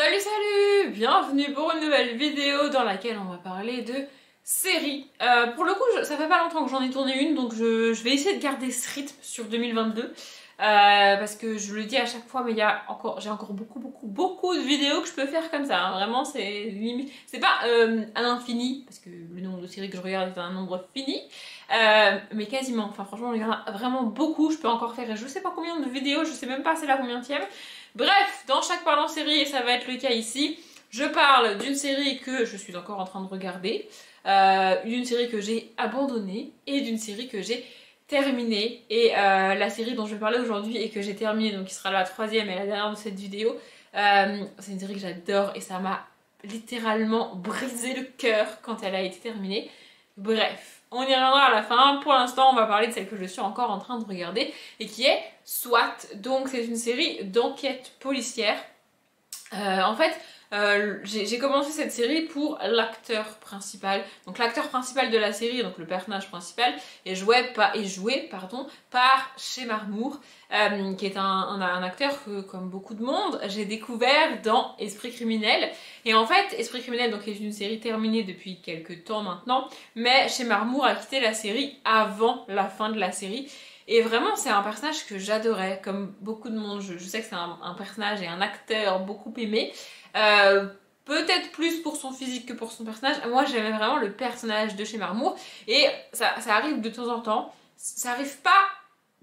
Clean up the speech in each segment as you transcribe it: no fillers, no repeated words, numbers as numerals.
Salut salut! Bienvenue pour une nouvelle vidéo dans laquelle on va parler de séries. Pour le coup, ça fait pas longtemps que j'en ai tourné une, donc je vais essayer de garder ce rythme sur 2022. Parce que je le dis à chaque fois, mais j'ai encore beaucoup de vidéos que je peux faire comme ça, hein. Vraiment, c'est limite. C'est pas à l'infini, parce que le nombre de séries que je regarde est un nombre fini. Mais quasiment, enfin franchement, il y en a vraiment beaucoup. Je peux encore faire je sais pas combien de vidéos, je sais même pas c'est la combienième. Bref, dans chaque parlant série, et ça va être le cas ici, je parle d'une série que je suis encore en train de regarder, d'une série que j'ai abandonnée et d'une série que j'ai terminée. Et la série dont je vais parler aujourd'hui et que j'ai terminée, donc qui sera la troisième et la dernière de cette vidéo, c'est une série que j'adore et ça m'a littéralement brisé le cœur quand elle a été terminée. Bref, on y reviendra à la fin. Pour l'instant, on va parler de celle que je suis encore en train de regarder et qui est SWAT. Donc c'est une série d'enquête policière. En fait, j'ai commencé cette série pour l'acteur principal. Donc l'acteur principal de la série, donc le personnage principal, est joué par Shemar Moore, qui est un acteur que, comme beaucoup de monde, j'ai découvert dans Esprit criminel. Et en fait, Esprit criminel donc, est une série terminée depuis quelques temps maintenant, mais Shemar Moore a quitté la série avant la fin de la série. Et vraiment, c'est un personnage que j'adorais, comme beaucoup de monde. Je sais que c'est un personnage et un acteur beaucoup aimé. Peut-être plus pour son physique que pour son personnage. Moi, j'aimais vraiment le personnage de Shemar Moore. Et ça arrive de temps en temps. Ça arrive pas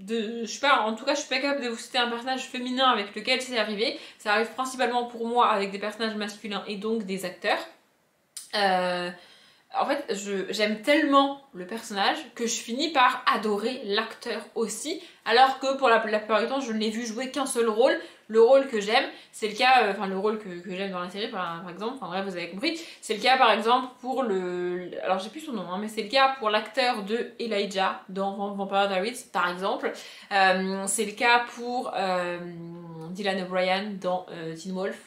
je sais pas, en tout cas, je suis pas capable de vous citer un personnage féminin avec lequel c'est arrivé. Ça arrive principalement pour moi avec des personnages masculins et donc des acteurs. En fait, j'aime tellement le personnage que je finis par adorer l'acteur aussi, alors que pour la plupart du temps, je ne l'ai vu jouer qu'un seul rôle. Le rôle que j'aime, c'est le cas, enfin le rôle que j'aime dans la série par exemple, enfin bref, vous avez compris, c'est le cas par exemple pour alors j'ai plus son nom, hein, mais c'est le cas pour l'acteur de Elijah dans Vampire Diaries par exemple. C'est le cas pour Dylan O'Brien dans Teen Wolf,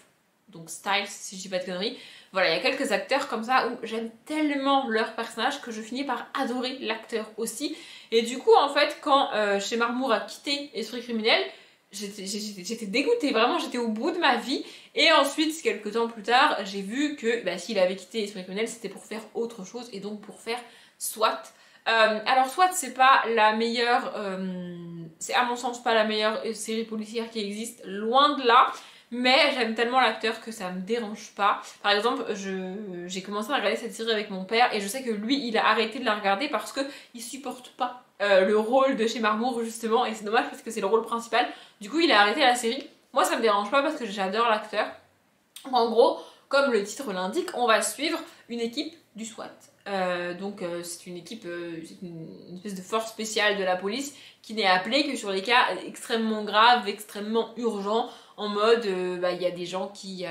donc Styles si je dis pas de conneries. Voilà, il y a quelques acteurs comme ça où j'aime tellement leur personnage que je finis par adorer l'acteur aussi. Et du coup, en fait, quand Shemar Moore a quitté Esprit criminel, j'étais dégoûtée, vraiment, j'étais au bout de ma vie. Et ensuite, quelques temps plus tard, j'ai vu que s'il avait quitté Esprit criminel, c'était pour faire autre chose et donc pour faire SWAT. Alors SWAT, c'est pas la meilleure, c'est à mon sens pas la meilleure série policière qui existe, loin de là. Mais j'aime tellement l'acteur que ça me dérange pas. Par exemple, j'ai commencé à regarder cette série avec mon père et je sais que lui, il a arrêté de la regarder parce que il supporte pas le rôle de Shemar Moore justement, et c'est dommage parce que c'est le rôle principal. Du coup, il a arrêté la série. Moi, ça me dérange pas parce que j'adore l'acteur. En gros, comme le titre l'indique, on va suivre une équipe du SWAT. C'est une équipe, c'est une espèce de force spéciale de la police qui n'est appelée que sur les cas extrêmement graves, extrêmement urgents, en mode il y a des gens qui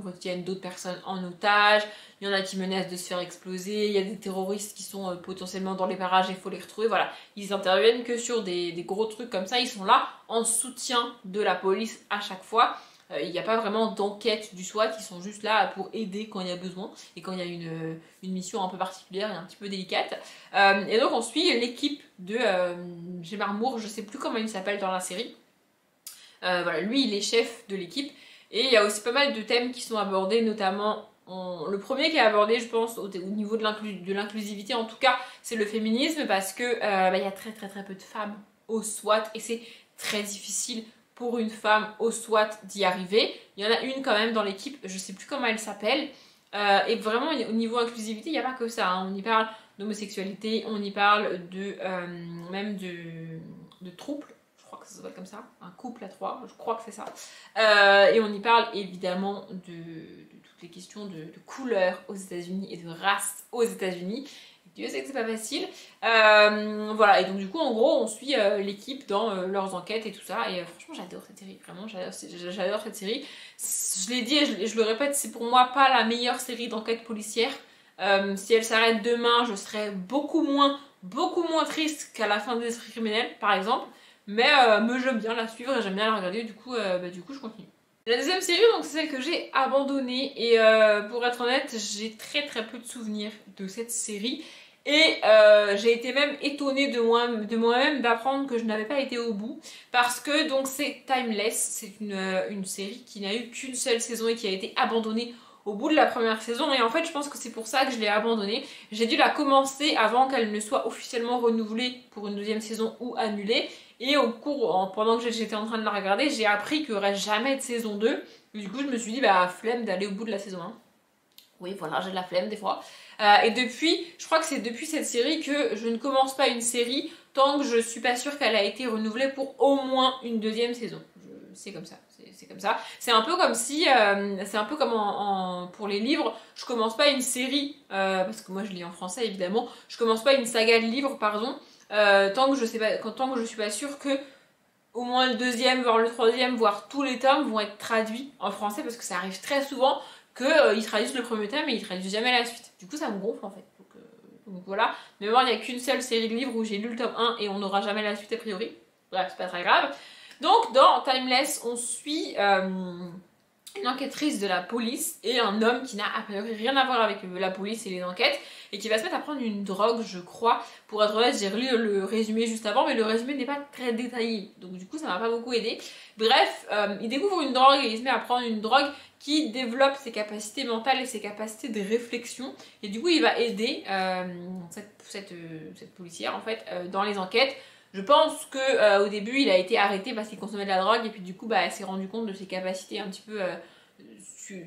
retiennent d'autres personnes en otage, il y en a qui menacent de se faire exploser, il y a des terroristes qui sont potentiellement dans les parages et il faut les retrouver, voilà. Ils interviennent que sur des gros trucs comme ça, ils sont là en soutien de la police à chaque fois. Il n'y a pas vraiment d'enquête du SWAT, ils sont juste là pour aider quand il y a besoin et quand il y a une mission un peu particulière et un petit peu délicate. Et donc on suit l'équipe de Shemar Moore, je sais plus comment il s'appelle dans la série. Voilà, lui il est chef de l'équipe et il y a aussi pas mal de thèmes qui sont abordés, notamment le premier qui est abordé je pense au niveau de l'inclusivité en tout cas, c'est le féminisme parce que il y a très peu de femmes au SWAT et c'est très difficile pour une femme au SWAT d'y arriver. Il y en a une quand même dans l'équipe, je sais plus comment elle s'appelle. Et vraiment au niveau inclusivité, il n'y a pas que ça, hein. On y parle d'homosexualité, on y parle même de trouble, je crois que ça s'appelle comme ça, un couple à trois, je crois que c'est ça. Et on y parle évidemment de toutes les questions de couleur aux États-Unis et de race aux États-Unis. Dieu sait que c'est pas facile. Voilà, et donc du coup, en gros, on suit l'équipe dans leurs enquêtes et tout ça. Et franchement, j'adore cette série. Vraiment, j'adore cette série. Je l'ai dit et je le répète, c'est pour moi pas la meilleure série d'enquête policière. Si elle s'arrête demain, je serais beaucoup moins triste qu'à la fin des Esprits criminels, par exemple. Mais j'aime bien la suivre et j'aime bien la regarder. Du coup, je continue. La deuxième série, donc, c'est celle que j'ai abandonnée. Et pour être honnête, j'ai très peu de souvenirs de cette série. Et j'ai été même étonnée de moi-même d'apprendre que je n'avais pas été au bout. Parce que donc c'est Timeless, c'est une série qui n'a eu qu'une seule saison et qui a été abandonnée au bout de la première saison. Et en fait je pense que c'est pour ça que je l'ai abandonnée. J'ai dû la commencer avant qu'elle ne soit officiellement renouvelée pour une deuxième saison ou annulée. Et pendant que j'étais en train de la regarder, j'ai appris qu'il n'y aurait jamais de saison 2. Du coup je me suis dit bah flemme d'aller au bout de la saison 1. Oui, voilà, j'ai de la flemme des fois. Et depuis, je crois que c'est depuis cette série que je ne commence pas une série tant que je suis pas sûre qu'elle a été renouvelée pour au moins une deuxième saison. C'est comme ça, c'est comme ça. C'est un peu comme si, c'est un peu comme pour les livres, je commence pas une série, parce que moi je lis en français évidemment, je commence pas une saga de livres, pardon, tant que je suis pas sûre que au moins le deuxième, voire le troisième, voire tous les tomes vont être traduits en français parce que ça arrive très souvent qu'ils traduisent le premier tome et ils traduisent jamais la suite. Du coup ça me gonfle en fait. Donc voilà. Mais moi il n'y a qu'une seule série de livres où j'ai lu le tome 1 et on n'aura jamais la suite a priori. Bref, c'est pas très grave. Donc dans Timeless, on suit une enquêtrice de la police et un homme qui n'a a priori rien à voir avec la police et les enquêtes et qui va se mettre à prendre une drogue, je crois. Pour être honnête, j'ai lu le résumé juste avant, mais le résumé n'est pas très détaillé, donc du coup ça m'a pas beaucoup aidé. Bref, il découvre une drogue et il se met à prendre une drogue qui développe ses capacités mentales et ses capacités de réflexion, et du coup il va aider cette policière en fait dans les enquêtes. Je pense que au début il a été arrêté parce qu'il consommait de la drogue et puis du coup elle s'est rendu compte de ses capacités un petit peu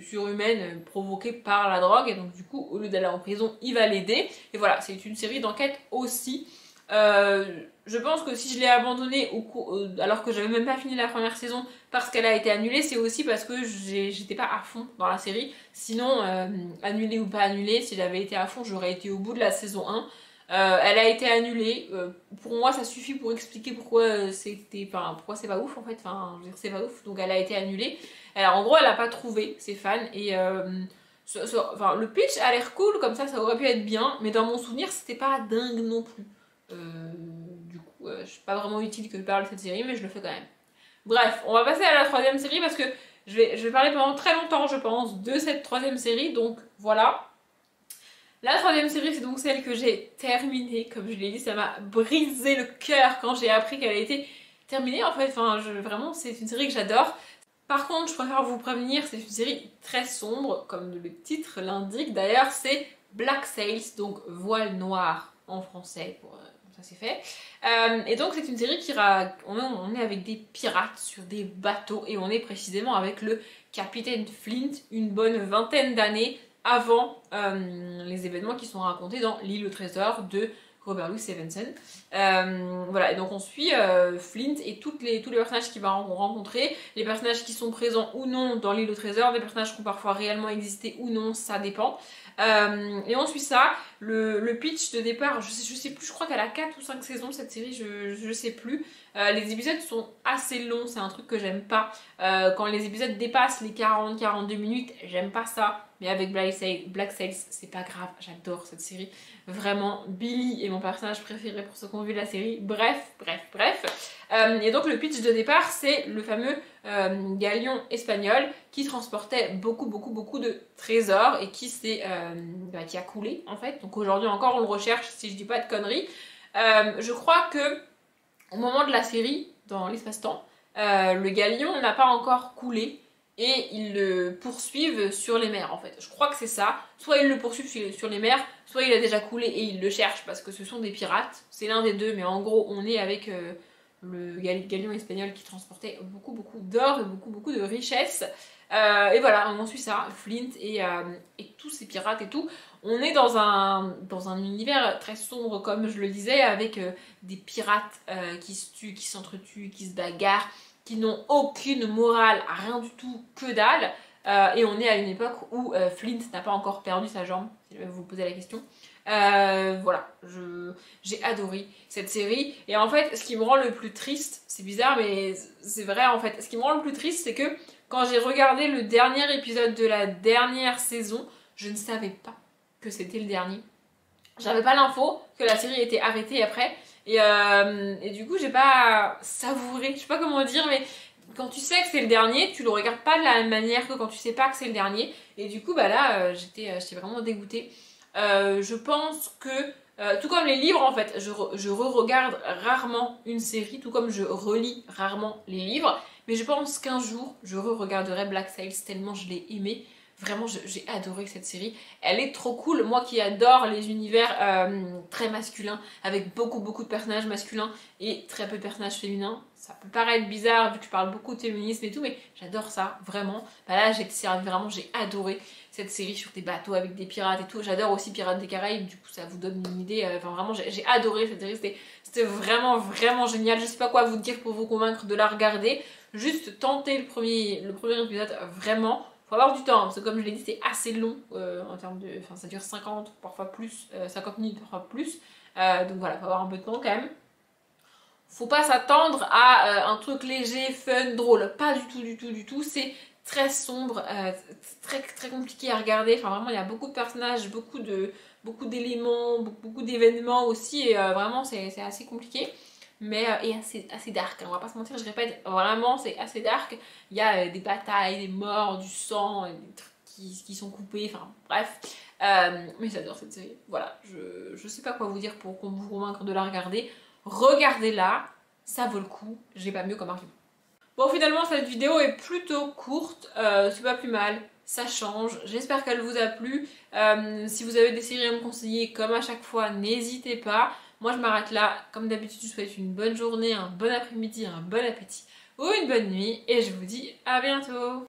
surhumaines provoquées par la drogue, et donc du coup au lieu d'aller en prison il va l'aider. Et voilà, c'est une série d'enquêtes aussi. Je pense que si je l'ai abandonnée alors que j'avais même pas fini la première saison parce qu'elle a été annulée, c'est aussi parce que j'étais pas à fond dans la série. Sinon, annulée ou pas annulée, si j'avais été à fond, j'aurais été au bout de la saison 1. Elle a été annulée. Pour moi, ça suffit pour expliquer pourquoi pourquoi c'est pas ouf en fait. Enfin, je veux dire, c'est pas ouf. Donc, elle a été annulée. Alors, en gros, elle a pas trouvé ses fans et le pitch a l'air cool, comme ça aurait pu être bien, mais dans mon souvenir, c'était pas dingue non plus. Du coup, c'est pas vraiment utile que je parle de cette série, mais je le fais quand même. Bref, on va passer à la troisième série parce que je vais parler pendant très longtemps, je pense, de cette troisième série, donc voilà. La troisième série, c'est donc celle que j'ai terminée. Comme je l'ai dit, ça m'a brisé le cœur quand j'ai appris qu'elle a été terminée. En fait, vraiment, c'est une série que j'adore. Par contre, je préfère vous prévenir, c'est une série très sombre, comme le titre l'indique. D'ailleurs, c'est Black Sails, donc voile noir en français, comme ça c'est fait. Et donc, c'est une série on est avec des pirates sur des bateaux, et on est précisément avec le capitaine Flint, une bonne vingtaine d'années avant les événements qui sont racontés dans L'île au trésor de Robert Louis Stevenson. Voilà, et donc on suit Flint et tous les personnages qu'il va rencontrer, les personnages qui sont présents ou non dans L'île au trésor, des personnages qui ont parfois réellement existé ou non, ça dépend. Et on suit ça. Le pitch de départ, je sais plus, je crois qu'elle a 4 ou 5 saisons cette série, je sais plus. Les épisodes sont assez longs, c'est un truc que j'aime pas. Quand les épisodes dépassent les 40-42 minutes, j'aime pas ça. Mais avec Black Sails, c'est pas grave, j'adore cette série. Vraiment, Billy est mon personnage préféré pour ceux qui ont vu la série. Bref. Et donc le pitch de départ, c'est le fameux galion espagnol qui transportait beaucoup de trésors et qui a coulé en fait. Donc aujourd'hui encore on le recherche si je dis pas de conneries. Je crois que au moment de la série, dans l'espace-temps, le galion n'a pas encore coulé et ils le poursuivent sur les mers en fait. Je crois que c'est ça. Soit ils le poursuivent sur les mers, soit il a déjà coulé et ils le cherchent parce que ce sont des pirates. C'est l'un des deux, mais en gros on est avec le galion espagnol qui transportait beaucoup d'or et beaucoup de richesses. Et voilà, on suit ça, Flint et tous ces pirates et tout. On est dans un univers très sombre, comme je le disais, avec des pirates qui se tuent, qui s'entretuent, qui se bagarrent, qui n'ont aucune morale, rien du tout, que dalle. Et on est à une époque où Flint n'a pas encore perdu sa jambe, si vous vous posez la question. Voilà, j'ai adoré cette série. Et en fait, ce qui me rend le plus triste, c'est bizarre, mais c'est vrai en fait. Ce qui me rend le plus triste, c'est que quand j'ai regardé le dernier épisode de la dernière saison, je ne savais pas que c'était le dernier. J'avais pas l'info que la série était arrêtée après. Et du coup, j'ai pas savouré, je sais pas comment dire, mais quand tu sais que c'est le dernier, tu le regardes pas de la même manière que quand tu sais pas que c'est le dernier. Et du coup, bah là, j'étais vraiment dégoûtée. Je pense que Tout comme les livres en fait, je re-regarde rarement une série, tout comme je relis rarement les livres. Mais je pense qu'un jour, je re-regarderai Black Sails tellement je l'ai aimé. Vraiment, j'ai adoré cette série. Elle est trop cool. Moi qui adore les univers très masculins, avec beaucoup de personnages masculins et très peu de personnages féminins. Ça peut paraître bizarre vu que je parle beaucoup de féminisme et tout, mais j'adore ça, vraiment. Bah là, j'ai adoré cette série sur des bateaux avec des pirates et tout. J'adore aussi Pirates des Caraïbes, du coup ça vous donne une idée. Enfin vraiment, j'ai adoré cette série. C'était vraiment génial. Je sais pas quoi vous dire pour vous convaincre de la regarder. Juste tentez le premier épisode, vraiment. Faut avoir du temps, parce que comme je l'ai dit, c'est assez long en termes de... Enfin, ça dure 50, parfois plus, 50 minutes, parfois plus. Donc voilà, faut avoir un peu de temps quand même. Faut pas s'attendre à un truc léger, fun, drôle. Pas du tout. C'est très sombre, très compliqué à regarder. Enfin, vraiment, il y a beaucoup de personnages, beaucoup d'éléments, beaucoup d'événements aussi. Et vraiment, c'est assez compliqué. Mais et assez dark, hein, on va pas se mentir, je répète, vraiment c'est assez dark. Il y a des batailles, des morts, du sang, des trucs qui sont coupés, enfin bref. Mais j'adore cette série, voilà, je sais pas quoi vous dire pour vous convaincre de la regarder. Regardez-la, ça vaut le coup, j'ai pas mieux comme argument. Bon, finalement cette vidéo est plutôt courte, c'est pas plus mal. Ça change, j'espère qu'elle vous a plu. Si vous avez des séries à me conseiller, comme à chaque fois, n'hésitez pas. Moi je m'arrête là, comme d'habitude je vous souhaite une bonne journée, un bon après-midi, un bon appétit ou une bonne nuit et je vous dis à bientôt.